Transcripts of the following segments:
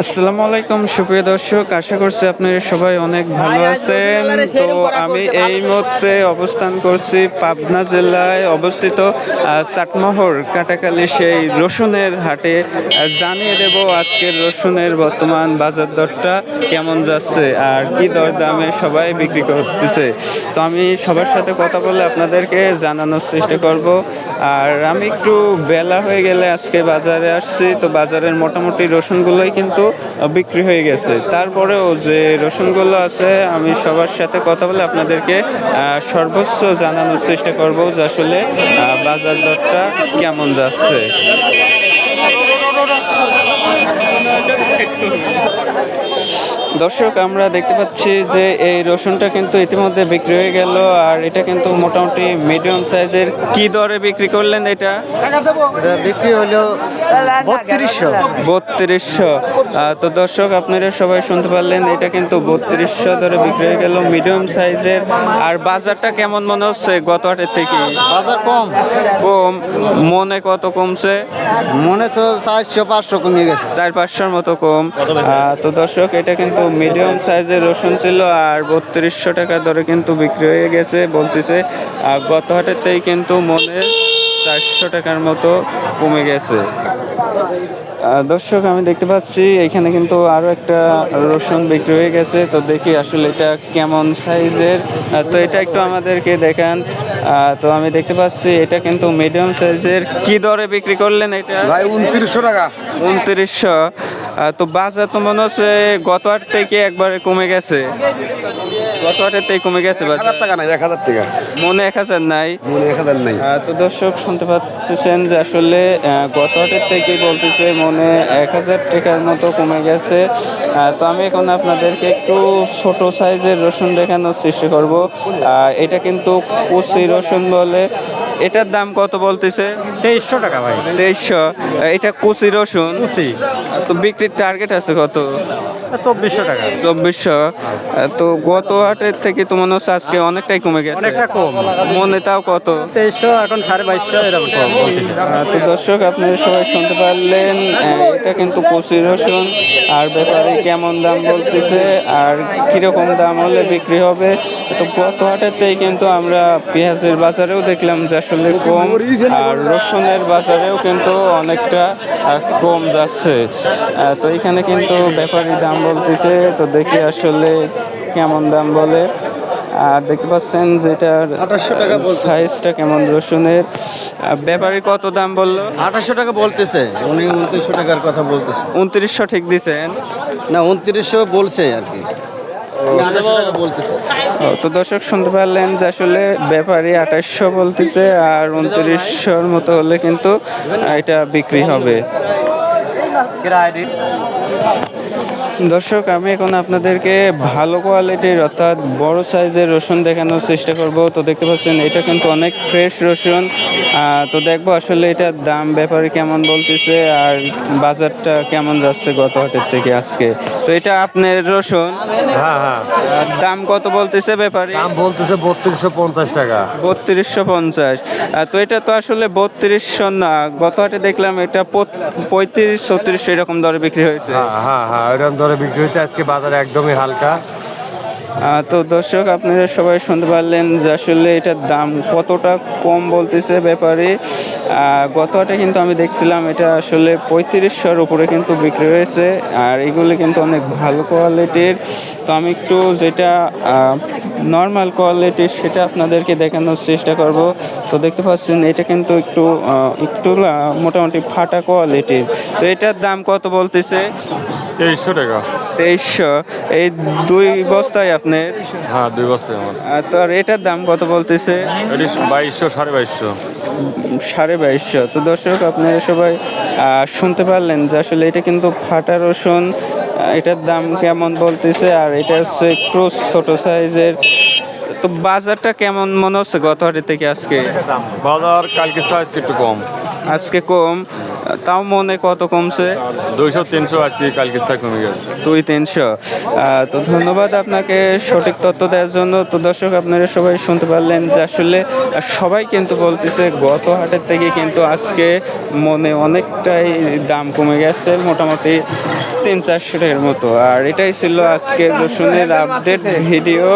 আসসালামু আলাইকুম সুপ্রিয় দর্শক, আশা করছি আপনারা সবাই অনেক ভালো আছেন। তো আমি এই মুহূর্তে অবস্থান করছি পাবনা জেলায় অবস্থিত চাটমোহর কাটাখালী সেই রসুনের হাটে। জানিয়ে দেব আজকের রসুনের বর্তমান বাজার দরটা কেমন যাচ্ছে আর কি দর দামে সবাই বিক্রি করতেছে। তো আমি সবার সাথে কথা বলে আপনাদেরকে জানানোর চেষ্টা করব। আর আমি একটু বেলা হয়ে গেলে আজকে বাজারে আসছি, তো বাজারের মোটামুটি রসুনগুলোই কিন্তু বিক্রি হয়ে গেছে। তারপরেও যে রসুনগুলো আছে আমি সবার সাথে কথা বলে আপনাদেরকে সর্বোচ্চ জানানোর চেষ্টা করব যে আসলে বাজার দরটা কেমন যাচ্ছে। দর্শক, আমরা দেখতে পাচ্ছি যে এই রসুনটা কিন্তু ইতিমধ্যে বিক্রি হয়ে গেল। আর এটা কিন্তু মোটামুটি মিডিয়াম সাইজের। কি দরে বিক্রি করলেন এটা? বিক্রি হলো 3200। তো দর্শক, আপনারা সবাই শুনতে পারলেন, এটা কিন্তু 3200 দরে বিক্রি হয়ে গেল মিডিয়াম সাইজের। আর বাজারটা কেমন মনে হচ্ছে গত হাটের থেকে? বাজার কম। কম? মনে কত কমছে? মনে তো 400-500 কমে গেছে। 400-500 মতো কম। তো দর্শক, এটা কিন্তু মিডিয়াম সাইজের রসুন ছিল আর 3200 টাকা দরে কিন্তু বিক্রি হয়ে গেছে বলতেছে। গত হাটেতেই কিন্তু মনে 400 টাকার মতো কমে গেছে। দর্শক, আমি দেখতে পাচ্ছি এখানে কিন্তু আরও একটা রসুন বিক্রি হয়ে গেছে। তো দেখি আসলে এটা কেমন সাইজের। তো এটা একটু আমাদেরকে দেখান। তো আমি দেখতে পাচ্ছি এটা কিন্তু মিডিয়াম সাইজের। কি দরে বিক্রি করলেন এটা? ভাই 2900 টাকা। 2900। তো বাজার তো মনে হচ্ছে গত হাট থেকে একবারে কমে গেছে। গত হাটের থেকে কমে গেছে বাজার। 1000 টাকা নাই, 1000 টাকা। মনে 1000 নাই? মনে 1000 নাই। তো দর্শক, শুনতে পাচ্ছেন যে আসলে গত হাটের থেকে বলতেছে মনে 1000 টাকার মতো কমে গেছে। তো আমি এখন আপনাদেরকে একটু ছোট সাইজের রসুন দেখানোর চেষ্টা করব। এটা কিন্তু কচি রসুন বলে। এটার দাম কত বলতেছে? 2300 টাকা ভাই। 2300। এটা কচি রসুন। তো বিক্রির টার্গেট আছে কত? 2400 টাকা। 2400। তো গত হাটের থেকে তো মনে হচ্ছে আজকে অনেকটাই কমে গেছে। অনেকটা কম। মনে তাও কত? 2300, এখন 2250 এরকম কম বলতেছে। তো দর্শক, আপনারা সবাই শুনতে পারলেন, এটা কিন্তু কচি রসুন। আর ব্যাপারে কেমন দাম বলতেছে আর কিরকম দাম হলে বিক্রি হবে। তো গত হাটেতেই কিন্তু আমরা পেঁয়াজের বাজারেও দেখলাম যে আসলে কম, আর রসুনের বাজারেও কিন্তু অনেকটা কম যাচ্ছে। তো এখানে কিন্তু ব্যাপারী দাম বলতেছে। তো দেখি আসলে কেমন দাম বলে। আর দেখতে পাচ্ছেন যে এটার 2800 টাকা বলতেছে। সাইজটা কেমন রসুনের। ব্যাপারী কত দাম বললো? 2800 টাকা বলতেছে, উনি 2900 টাকার কথা বলতেছে। 2900 ঠিক দিছেন? না, 2900 বলছে আর কি। 2800 টাকা বলতেছে। তো দর্শক, শুনতে পারলেন যে আসলে ব্যাপারী 2800 বলতেছে আর 2900-র মতো হলে কিন্তু এটা বিক্রি হবে। দর্শক, আমি এখন আপনাদেরকে ভালো কোয়ালিটির অর্থাৎ বড় সাইজের রসুন দেখানোর চেষ্টা করব। তো দেখতে পাচ্ছেন এটা কিন্তু অনেক ফ্রেশ রসুন। তো দেখবো আসলে এটার দাম ব্যাপারে কেমন বলতেছে আর বাজারটা কেমন যাচ্ছে গত হাটের থেকে আজকে। তো এটা আপনার রসুন? হ্যাঁ হ্যাঁ। দাম কত বলতেছে ব্যাপারে? দাম বলতেছে 3250 টাকা। 3250। তো এটা তো আসলে 3200 না, গত হাটে দেখলাম এটা 3500-3600 এরকম দরে বিক্রি হয়েছে। হ্যাঁ হ্যাঁ, এরকম দরে বিক্রি হচ্ছে। আজকে বাজার একদমই হালকা। তো দর্শক, আপনারা সবাই শুনতে পারলেন যে আসলে এটার দাম কতটা কম বলতেছে ব্যাপারে। গত হাটে কিন্তু আমি দেখছিলাম এটা আসলে 3500-র উপরে কিন্তু বিক্রি হয়েছে। আর এগুলি কিন্তু অনেক ভালো কোয়ালিটির। তো আমি একটু যেটা নর্মাল কোয়ালিটির সেটা আপনাদেরকে দেখানোর চেষ্টা করব। তো দেখতে পাচ্ছেন এটা কিন্তু একটু মোটামুটি ফাটা কোয়ালিটির। তো এটার দাম কত বলতেছে? 2300 টাকা। 2300। এই 2 বস্তায় আপনার? হ্যাঁ, 2 বস্তায় আমার। তো আর এটার দাম কত বলতেছে? এটি 2200, 2250। 2250। তো দর্শক, আপনারা সবাই শুনতে পারলেন যে আসলে এটা কিন্তু ফাটা রসুন। এটার দাম কেমন বলতেছে আর এটা হচ্ছে একটু ছোট সাইজের। তো বাজারটা কেমন মনে হচ্ছে গত হাটের থেকে আজকে? বাজার কালকে আজকে একটু কম। আজকে কম। তাও মনে কত কমছে? 200-300 আজকে কালকে থেকে কমে গেছে। 200-300। তো ধন্যবাদ আপনাকে সঠিক তথ্য দেওয়ার জন্য। তো দর্শক, আপনারা সবাই শুনতে পারলেন যে আসলে সবাই কিন্তু বলতেছে গত হাটের থেকে কিন্তু আজকে মনে অনেকটাই দাম কমে গেছে, মোটামুটি 300-400 টাকার মতো। আর এটাই ছিল আজকে রসুনের আপডেট ভিডিও।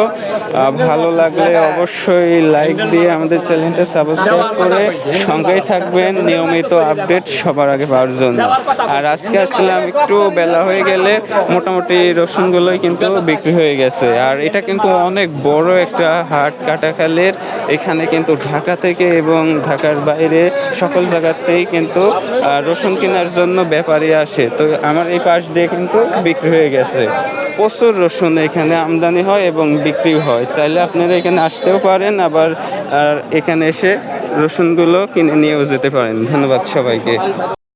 ভালো লাগলে অবশ্যই লাইক দিয়ে আমাদের চ্যানেলটা সাবস্ক্রাইব করে সঙ্গেই থাকবেন নিয়মিত আপডেট সবার আগে পাওয়ার জন্য। আর আজকে আসছিলাম একটু বেলা হয়ে গেলে মোটামুটি রসুনগুলোই কিন্তু বিক্রি হয়ে গেছে। আর এটা কিন্তু অনেক বড় একটা হাট কাটাখালীর। এখানে কিন্তু ঢাকা থেকে এবং ঢাকার বাইরে সকল জায়গাতেই কিন্তু রসুন কেনার জন্য ব্যাপারী আসে। তো আমার এই পাশ দিয়ে কিন্তু বিক্রি হয়ে গেছে। প্রচুর রসুন এখানে আমদানি হয় এবং বিক্রি হয়। চাইলে আপনারা এখানে আসতেও পারেন, আবার এখানে এসে রসুনগুলো কিনে নিয়েও যেতে পারেন। ধন্যবাদ সবাইকে।